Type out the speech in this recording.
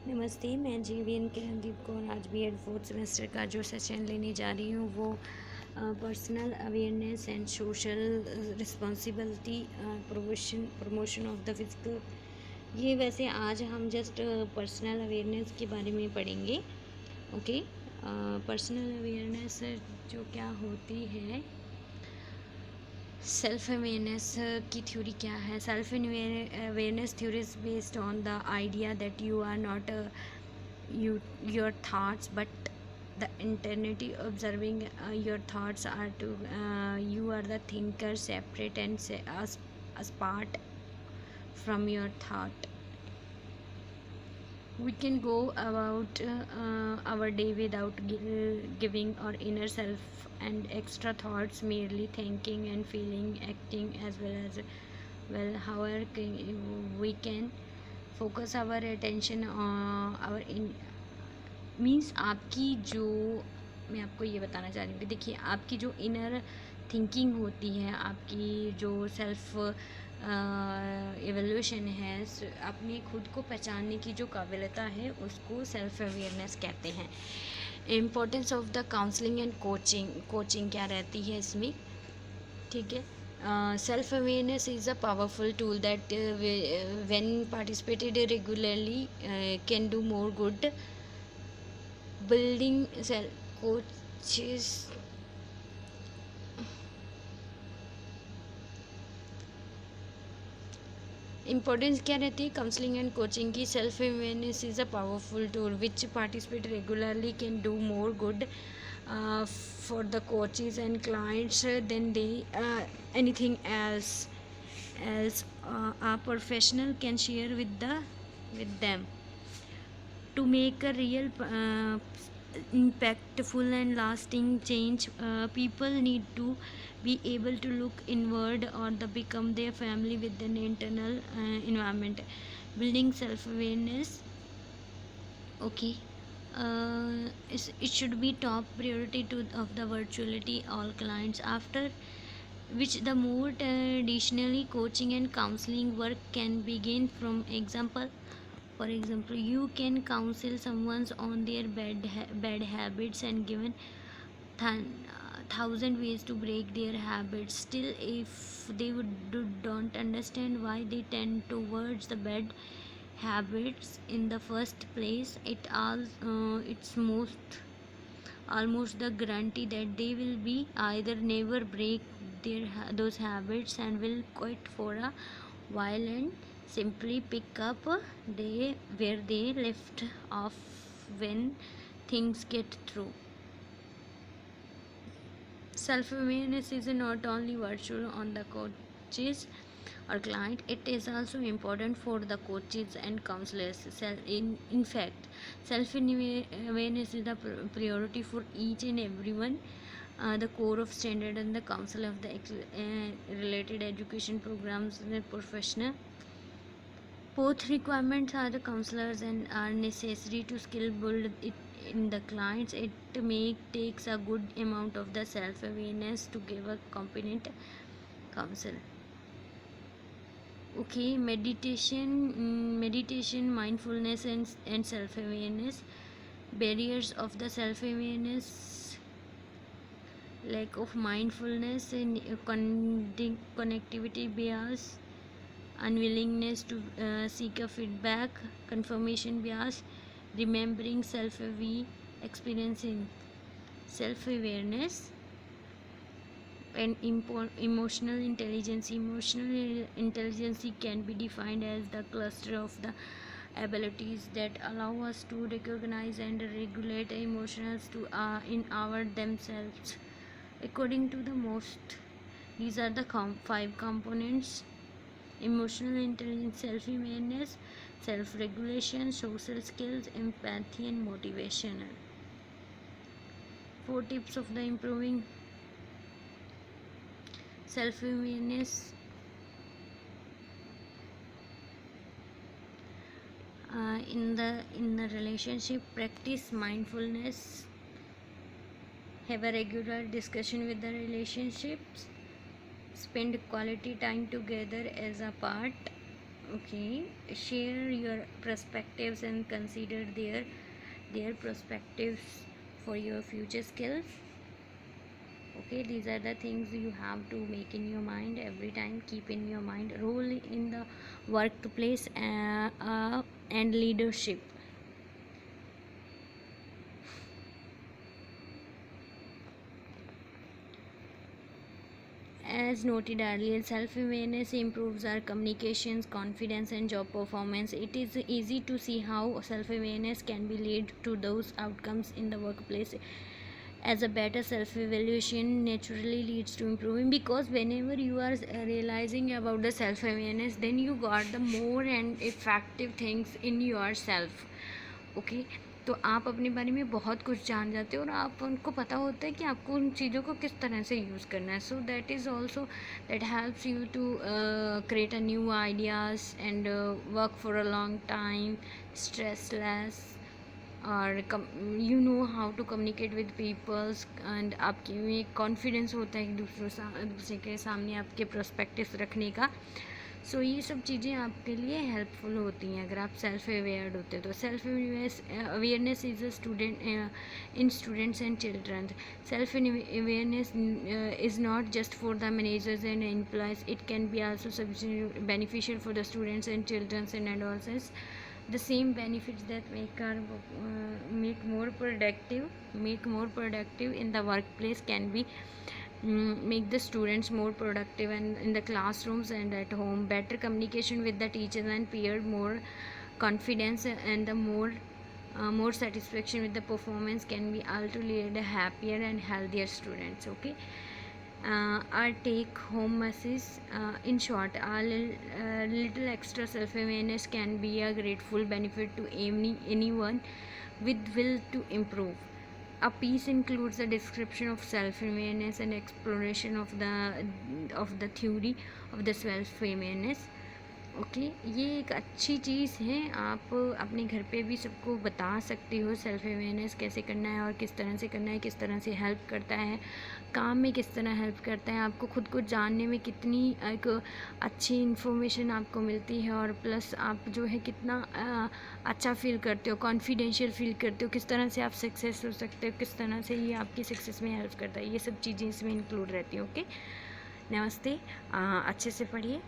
नमस्ते, मैं जीवीएन किरणदीप कौर आज बीएड फोर्थ सेमेस्टर का जो सेशन लेने जा रही हूँ वो personal awareness and social responsibility promotion of the physical. ये वैसे आज हम जस्ट पर्सनल अवेयरनेस के बारे में पढ़ेंगे। ओके, पर्सनल अवेयरनेस जो क्या होती है, सेल्फ अवेयरनेस की थ्योरी क्या है। Self awareness theory is based on the idea that you are not your thoughts but the eternity observing your thoughts are to you are the thinker separate and as part from your thought. We can go about our day without giving our inner self and extra thoughts, merely thinking and feeling, acting as well. However, we can focus our attention on our in means आपकी जो, मैं आपको ये बताना चाह रही हूँ कि देखिए आपकी जो इनर थिंकिंग होती है, आपकी जो सेल्फ एवेल्यूशन है, अपने खुद को पहचानने की जो काबिलियता है उसको सेल्फ अवेयरनेस कहते हैं। Importance of the counselling and coaching क्या रहती है इसमें, ठीक है। Self awareness is a powerful tool that when participated regularly can do more good building coaches। Importance क्या रहती है काउंसलिंग एंड कोचिंग की। Self awareness is a powerful tool which participate regularly can do more good for the coaches and clients than they anything else a professional can share with them. To make a real impactful and lasting change, people need to be able to look inward or the become their family with an internal environment. Building self-awareness, okay, it should be top priority of the virtuality all clients, after which the more traditionally coaching and counseling work can begin. From example, for example, you can counsel someone on their bad habits and given thousand ways to break their habits. Still, if they don't understand why they tend towards the bad habits in the first place, it's almost the guarantee that they will be either never break those habits and will quit for a while and simply pick up where they left off when things get through. Self-awareness is not only virtual on the coaches or client, it is also important for the coaches and counselors. In fact, self-awareness is the priority for each and everyone. The core of standard and the council of the related education programs and professional. Both requirements are the counselors and are necessary to skill build it in the clients. It takes a good amount of the self-awareness to give a competent counsel. Okay, meditation, mindfulness and self-awareness. Barriers of the self-awareness: lack of mindfulness and connectivity bias, unwillingness to seek a feedback, confirmation bias, remembering self-aware, experiencing self-awareness, and emotional intelligence. Emotional intelligence can be defined as the cluster of the abilities that allow us to recognize and regulate emotions to in our themselves. According to the most, these are the 5 components: emotional intelligence, self-awareness, self-regulation, social skills, empathy, and motivation. 4 tips of the improving self-awareness. In the relationship, practice mindfulness, have a regular discussion with the relationships, spend quality time together as a part, Okay, share your perspectives and consider their perspectives for your future skills. Okay, these are the things you have to make in your mind every time. Keep in your mind role in the workplace and leadership. As noted earlier, self-awareness improves our communications, confidence, and job performance. It is easy to see how self-awareness can be lead to those outcomes in the workplace, as a better self-evaluation naturally leads to improving, because whenever you are realizing about the self-awareness, then you got the more and effective things in yourself. Okay, तो आप अपने बारे में बहुत कुछ जान जाते हो और आप उनको पता होता है कि आपको उन चीज़ों को किस तरह से यूज़ करना है. So that is also that helps you to create a new ideas and work for a long time stressless, और you know how to communicate with peoples, and आपके में कॉन्फिडेंस होता है एक दूसरे के सामने आपके प्रोस्पेक्टिव्स रखने का. सो ये सब चीज़ें आपके लिए हेल्पफुल होती हैं अगर आप सेल्फ अवेयर्ड होते हो. तो self awareness is a student in students and children. Self awareness is not just for the managers and employees, it can be also beneficial for the students and children and adolescents. The same benefits that make more productive in the workplace can be make the students more productive and in the classrooms and at home. Better communication with the teachers and peer, more confidence, and the more satisfaction with the performance can be ultimately lead happier and healthier students. Okay, our take home message, in short, our little extra self awareness can be a grateful benefit to anyone with will to improve. A piece includes a description of self awareness and exploration of the theory of the self awareness. Okay, ये एक अच्छी चीज़ है. आप अपने घर पे भी सबको बता सकते हो सेल्फ अवेयरनेस कैसे करना है और किस तरह से करना है, किस तरह से हेल्प करता है, काम में किस तरह हेल्प करता है, आपको खुद को जानने में कितनी एक अच्छी इन्फॉर्मेशन आपको मिलती है, और प्लस आप जो है कितना अच्छा फील करते हो, कॉन्फिडेंशियल फील करते हो, किस तरह से आप सक्सेस हो सकते हो, किस तरह से ये आपकी सक्सेस में हेल्प करता है. ये सब चीज़ें इसमें इंक्लूड रहती हैं. ओके, नमस्ते. अच्छे से पढ़िए.